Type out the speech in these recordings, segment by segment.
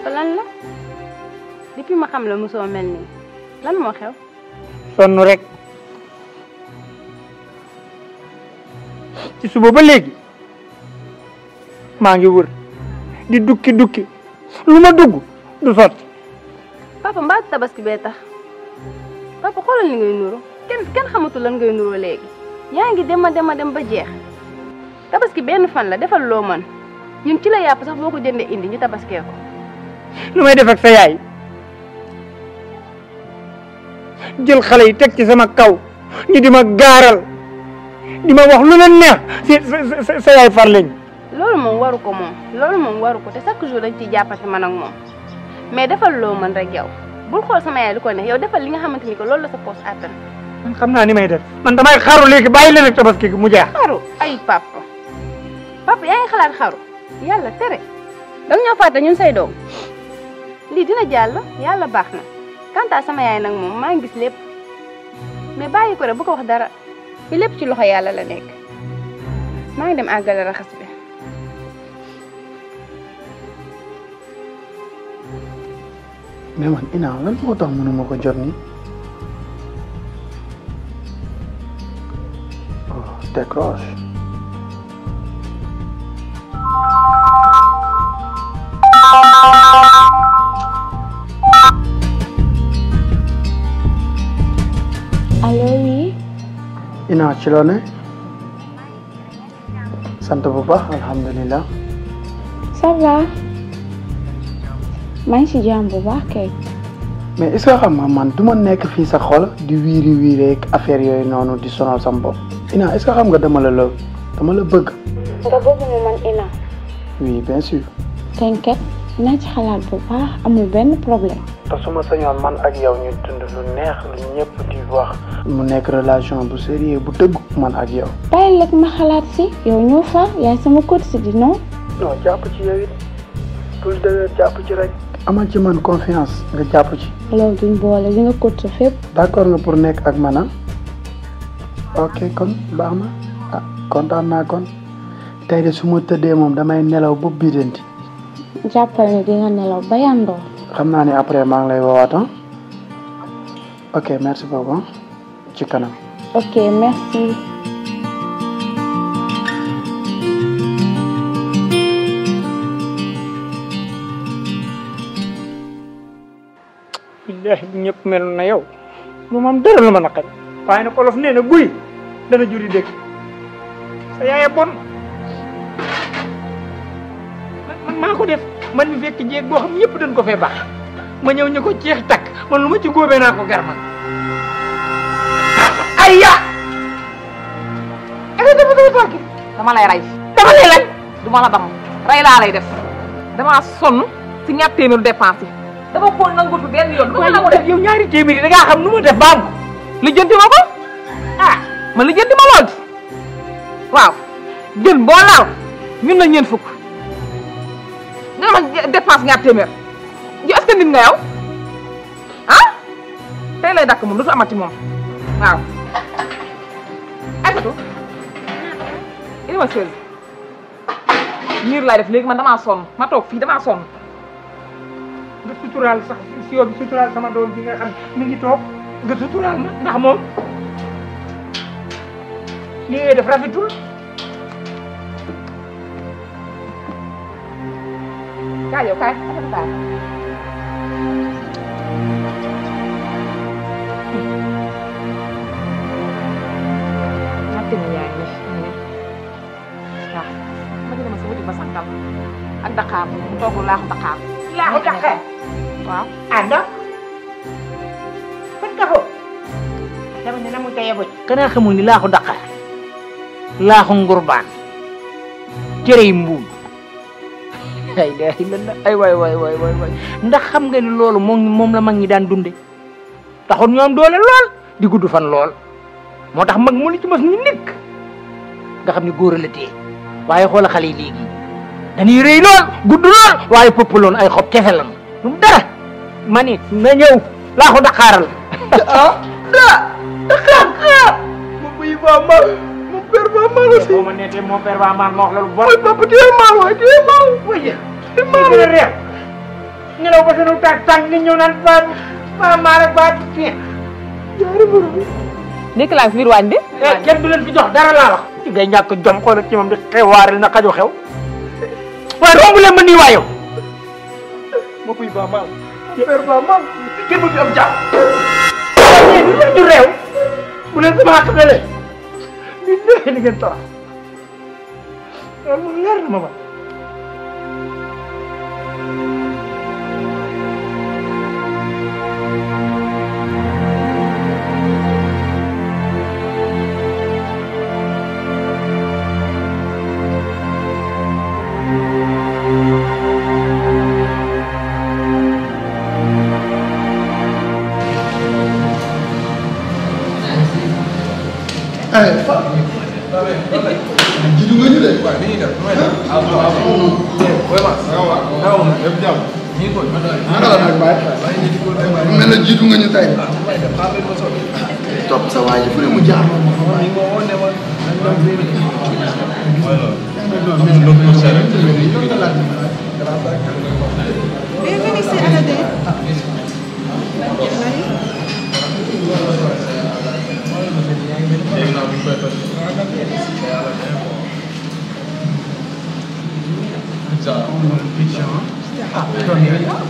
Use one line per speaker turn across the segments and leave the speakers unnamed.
papa lan la depuis ma xam la mosoo mel nii lan moo xew.
sonn rek ci suba ba léegi maa ngi wër di dukki lu ma dugg du sotti.
papa mbaa tabaski bee tax papa xoolal li ngay nuru kenn xamatul lan ngay nuroo léegi yaa ngi dem ba jeex tabaski benn fan la defal loo mën ñun ci la yàpp sax boo ko jëndee indi ñu tabaskee ko.
lu may def ak sa yaay jël xale yi teg ci sama kaw ñu di ma gaaral di ma wax lu leen neex sa yaay far lañ.
loolu moom waru ko te chaque jour dañ ciy jàppante man ak moom mais defal loo mën rek yow bul xool sama yaay lu ko neex yow defal li nga xamante ni ko loolu la sa poos àttan.
man xam naa ni may def man damay xaru léegi bàyyi leen ak tabaski gi mu jeex.
xaru ay papa yaa ngi xalaat xaru yàlla tere danga ñoo fàtte ñun say doom lii dina jàll yàlla baax na kanta sama yaay nag moom maa ngi gis lépp mais bàyyi ko rek bu ko wax dara fi lépp ci loxo yàlla la nekk maa ngi dem àggale raxas bi.
mais man Ina lan moo tax mënuma ko jot nii oh décroche.
allo oui.
Ina ci loo ne sant bu baax alhamdulilah.
ça va. maa ngi ci jàmm bu baax kay.
mais est-ce que xam nga man du ma nekk fii sa xol di wiiri ak affaire yooyu noonu di sonal sama bopp. Ina est-ce que xam nga dama la bëgg.
nga bëgg ma man Ina.
oui bien sûr.
t'inquiète naa ci xalaat bu baax amul benn problème.
te su ma sañoon man ak yow ñu dund lu neex lu ñëpp di wax. mu nekk relation bu sérieux bu dëgg man ak yow.
bàyyi lekk ma xalaat si yow ñoo fa yaay sama côté si di non.
non jàpp ci yow it bul dëgër jàpp ci rek. amal ci man confiance nga jàpp ci.
loolu duñ boole li nga côté fépp.
d'accord nga pour nekk ak man ok kon baax na ah kontaan naa kon tey de su ma tëddee moom damay nelaw ba biidanti.
jàppal ne di nga nelaw ba yàndoo.
xam naa ni après maa ngi lay woowaat ok merci beaucoup ci kanam.
ok merci.
billahi bu ñëpp mel na yow moom am dara lu ma naqari waaye nag olof nee na guy dana juri dëkk sa yaaya bon man maa ko def man mi fekk jéeg boo xam ñëpp dañ ko fee baax ma ñëw ñu ko ceex takk man lu ma ci góobee naa ko gar man ay ya
dama lay rey duma la dam rey laa lay def dama sonn si ñaar téeméeru dépense dama ko nangu fi benn yoon.
waaye yow ñaari téeméeri da ngaa xam nu ma def baam ko.
lijjanti ma ko ma lijjanti ma lool waaw jën boo laal ñun la ñeent fukk nga ma dépense ñaar téeméer ji est-ce que nit nga yow tey lay dakk moom dootu amati moom waaw. Aïssatou indi ma chaise miir laay def léegi man damaa sonn ma toog fii damaa sonn.
nga suturaal sax si yow bi suturaal sama doom bi nga xam mi ngi toog nga suturaal ma ndax moom li ngay def rafetul.
kaay yow kaay kaay. ñàkk na yaay waaw ma jëlee ma sa wuti ba sankal ak Dakar mu togg laaxu Dakar.
laaxu Dakar
waaw
ànd fan ka fo dama ne na mu teye boj kanaa xamul ni laaxu Dakar laaxu ngurbaan cere yi mbuum ay day la ay waay ndax xam nga ni loolu moom la mag ñi daan dunde taxoon ñoom doole lool di gudd fan lool moo tax mag mu li ci mos ñu nekk nga xam ni góor la tee waaye xoola xale yi léegi dañuy rëy lool gudd lool waaye pëpp loon ay xob kese la mu dara ma ne na ñëw laaxu Dakaral Dakar
mu buy ba mal mu père ba mal aussi.
ma ne mon père ba mal ma wax la lu bon.
papa téye mal waay téye mal.
waaye téye mal la réew nelaw ba sunu tàng nga ñëw naan ba maa rek ba fii.
nekk laa biir waañ bi.
kenn du leen fi jox dara laa wax. ci ngay ñàkk jom xoolal ci moom di xewaare na xaju xew. waaye romb leen ma nii waa yow. ma koy ba maal. père ba maal. kenn du fi am jàmm. waaye du leen du réew. bu leen sama xaq ne leen. li ngeen torox. loolu leer na ma ba.
jiitu nga ñu de. waaw li ñuy def mooy def. naka la nag Baye. mel na jiitu nga ñu tey. topp sa waa ji fu ne mu jaar.
Bienvenue, c'est Aladin.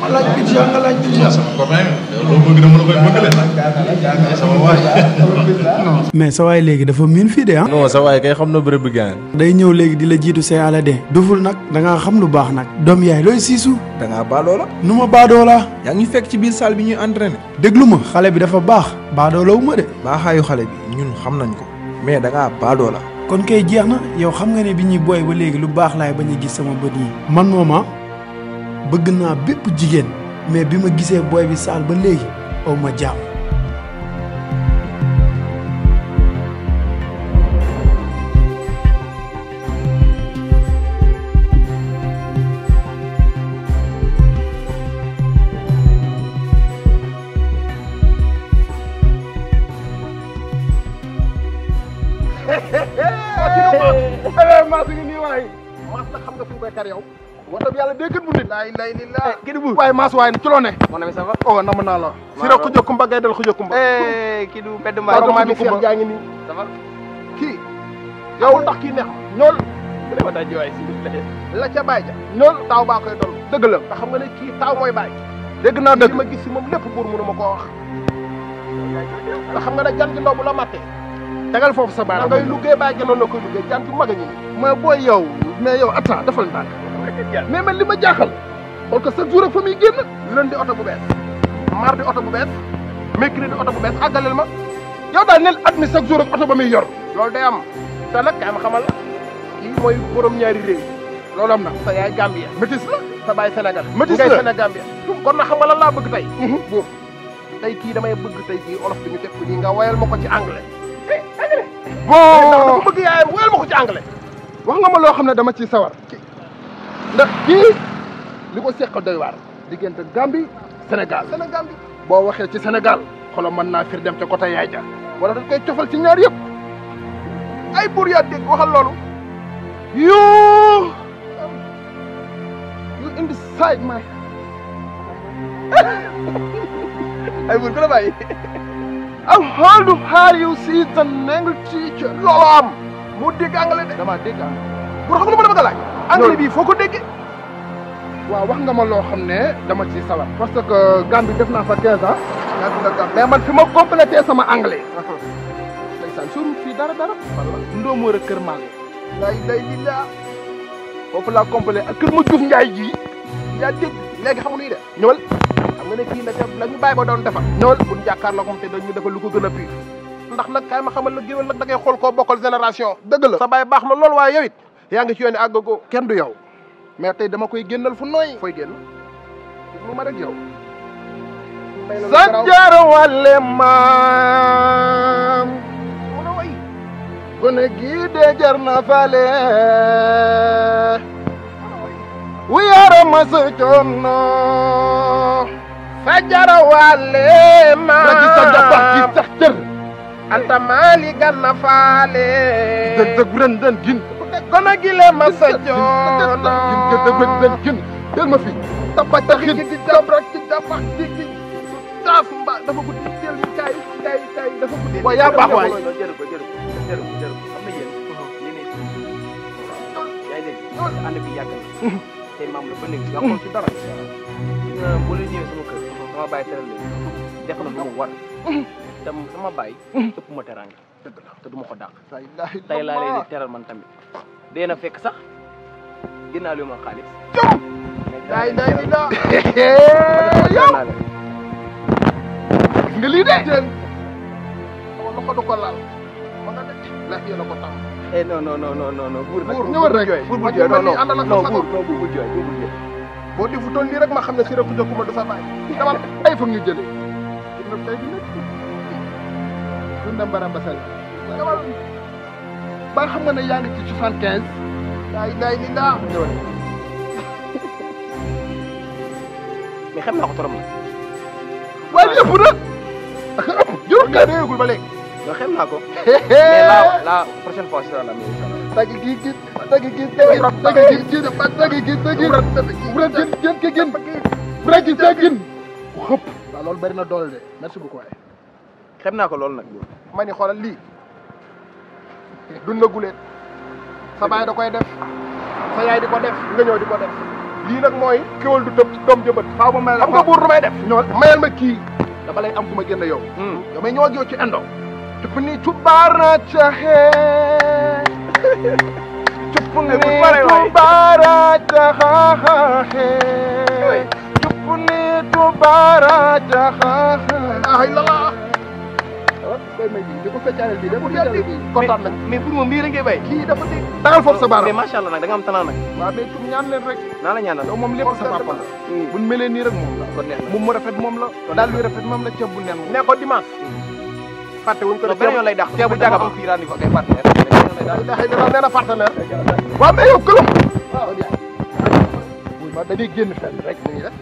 ma laaj pizza nga laaj pizza.
mais sa waay léegi dafa miin fii de ah.
non sa waay kay xam na bërëb bi gaan.
day ñëw léegi di la jiitu say Aladin. duful nag da ngaa xam lu baax nag. doom yaay looy siisu.
da ngaa baadoo la.
nu ma baadoo la.
yaa ngi fekk ci biir salle bi ñuy entraîné.
déglu ma xale bi dafa baax. baadoo la wu ma de.
baaxaayu xale bi ñun xam nañ ko. mais da ngaa baadoo la.
kon kay jeex na yow xam nga ne bi ñuy booy ba léegi lu baax laay bañ a gis sama bët yi. man mooma bëgg naa bépp jigéen mais bi ma gisee booy bi saal ba léegi aw ma jàmm.
Maas ngi nii waay. Maas nag xam nga fi mu koy kar yow. waxtaan yàlla dégg bu nit. laa ilaaha illallaah. kii di bu waaye Maas waay ci loo ne.
mon ami ça va.
oh nam naa la. si rek xujo kumba gay dal xujo kumba.
kii du mbedd mbaay.
maa ngi Cheikh jaa ngi nii.
ça va.
kii. yow ndax kii neex ñool.
dama daj waay s'il vous plaît.
la ca baay ja. ñool taaw baa koy doon dëgg la. te xam nga ne kii taaw mooy baay. dégg naa dëgg li ma gis si moom lépp buur mënu ma koo wax. te xam nga ne jan gi ndaw bu la mattee. tegal foofu sa baaraam. da ngay liggéey baay ja noonu la koy liggéey jan gi mag a ñu nii. mais booy yow mais yow attends defal ndànk. mais man li ma jaaxal. parce que chaque jour ak fa muy génn. lundi oto bu bees. mardi oto bu bees. mercredi oto bu bees àggaleel ma. yow daal nel at mi chaque jour ak oto ba muy yor. loolu day am. te nag kay ma xamal la. kii mooy borom ñaari réew. loolu am na sa yaay Gambia. métis la sa baay Sénégal. métis la ngay Sénégambia. kon nag xam nga lan laa bëgg tey. buur tey kii damay bëgg tey kii olof bi ñu teg ko nii nga woyal ma ko ci anglais. anglais. bon ndax dafa bëgg yaayam woyal ma ko ci anglais. wax nga ma loo xam ne dama ciy sawar. ndax kii li ko seqal doy waar. diggante Gambie Sénégal. Sénégal bi boo waxee ci Sénégal xolam mën naa fir dem ca côté yaay ja wala dañ koy cofal ci ñaar yëpp. ay buur yaa dégg waxal loolu. you inside my ay buur ku la bàyyi. am how do you see the English teacher. loolu am mu dégg anglais de. damaa dégg anglais. buur xam nga ma dama ko laaj. anglais bii foo ko déggee. waaw wax nga ma loo xam ne dama ci sawar. parce que Gambie def naa fa 15 ans. mais man fi ma complété sama anglais. ndeysaan soriwul fii dara. Ndoomoor ak Kër Malle. lay laa foofu laa complété ak Kër ma Diouf Ndiaye ji. yaa dégg léegi xam nga nuy de ñëwal. xam nga ne kii la ñu bàyyi ba doon defar. ñëwal bu ñu jàkkaarloo moom te dañu defal lu ko gën a pire. ndax nag kay ma xamal la géwél nag da ngay xool koo bokkal génération. dëgg la sa baay baax na loolu waaye yow it yaa ngi ci yoon àggagoo. kenn du yow. mais tey dama koy génnal fu nooy. fooy génn lu ma rek yow. sajjar wàlle maam. mun a way. gone gii de jar na fale. wu yara ma sa coono. sajjar wàlle maam. rajo sajjar baax gi sax cër. anta maali ganna faale. dëgg ren den gin. gone gi le ma sa coono. del ma fi taba taxin di dabrak ci dabax di taas mba dafa guddi teel ñu kay dafa guddi wa yaa baax waay
jërë ko xam na yéen yaay dégg ànd bi yàgg na tey maam la ba léegi yàqoon ci dara boo leen ñëwee sama kër sama bàyyi teral leen def na lu mu war te sama bàyyi ëpp ma teranga te du ma ko dàq tey laa leen di teral man tamit dee na fekk sax ginnaaw li ma xaalis
day la yow nga lii de teen loxo du ko laal ma nga de laaj la ko tam
non buur
ñëwal rek
buur bu jooy non
buur
bu jooy
boo defu toon lii rek ma xam ne si rek ku jëkkuma du sa baay damal ay foog ñu jëlee dina tey bi nekk dunda mbara basal damal ba xam nga ne yaa ngi ci 75 day li laa ñëwal
mais xam naa ko trop la
waaye lépp nag ak ëpp jërul kay réegul ba léegi
non xam naa ko mais la prochaine fois sera la même
dagi gi xëpp waaw loolu bari na doole de merci beaucoup waay
xam naa ko loolu nag
ma ni xoolal lii dund na guleet sa baay da koy def sa yaay di ko def nga ñëw di ko def lii nag mooy kéwal du tëb doom jëmbat faaw ma mayal xam nga buur du may def ñoo mayal ma kii dama lay am fu ma génn yow damay ñëw ak yow ci indo tupni tubara chahe tupni tubara chahe tupni tubara chahe ay la la bay may di ko feccaale bi da ko feccaale bi kontaan nañ
mais pour moom bii la ngay bay
kii dafa di dangal foofu sa baaraam
mais macha allah nag da nga am talent nag
waaw mais tum ñaan leen rek
naa la ñaanal
yow moom lépp sa papa la buñ melee nii rek moom la
kon neex na
moom mu rafet moom la daal luy rafet moom la ceeb bu nen moom ne ko dimanche fàtte wuñ ko de
beneen yoon lay dàq ceebu jaga am fii rendez-vous ak ay partenaire
nee na partenaire waaw mais yow këlam waaw buy ma dañuy génn fenn rek nii rek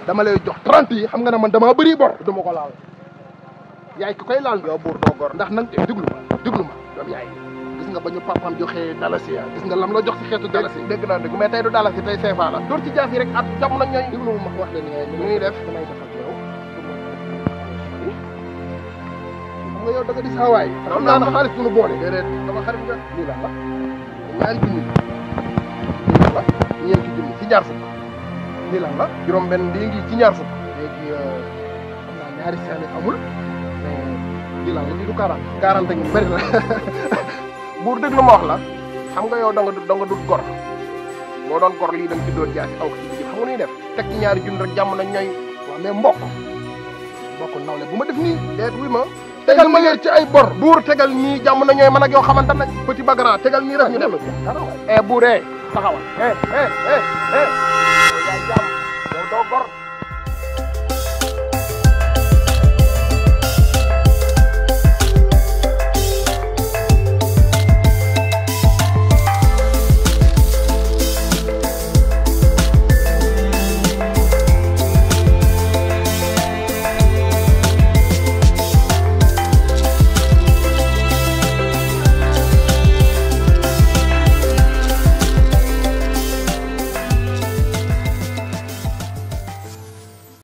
dama lay jox 30 yi xam nga ne man dama bëri bor duma ko laal yaay ki koy laal yow buur doo gor ndax nag déglu ma doom yaay gis nga ba ñu papam joxee dalasi ya gis nga lam la jox si xeetu dalasi dégg naa dégg mais tey du dalasi tey CFA la door ci jaas yi rek at jàmm nag ñooy déglu ma wax leen ni ñuy def damay def ak yow xam nga yow da nga di saa waay xam naa na xaalis bu nu boole déedéet sama xarit nga lii la ñaari junni lii la ñeenti junni ci ñaar fukk lii la juróom benn lii ngi ci ñaar fukk léegi xam naa ñaari seen amul lii la lii du 40 ngi bëri na buur déglu ma wax la xam nga yow da nga dul gor boo doon gor lii da nga ci doon jaasi aw ci biir xam nga nuy def teg ci ñaari junni rek jàmm nañ ñooy waaw mais mbokk nawle bu ma def nii deet wi ma tegal ma leen ci ay bor buur tegal nii jàmm na ñooy man ak yow xamante nañ petit ba grand tegal nii rek ñu dem buur taxawal yaay jàmm yow doo gor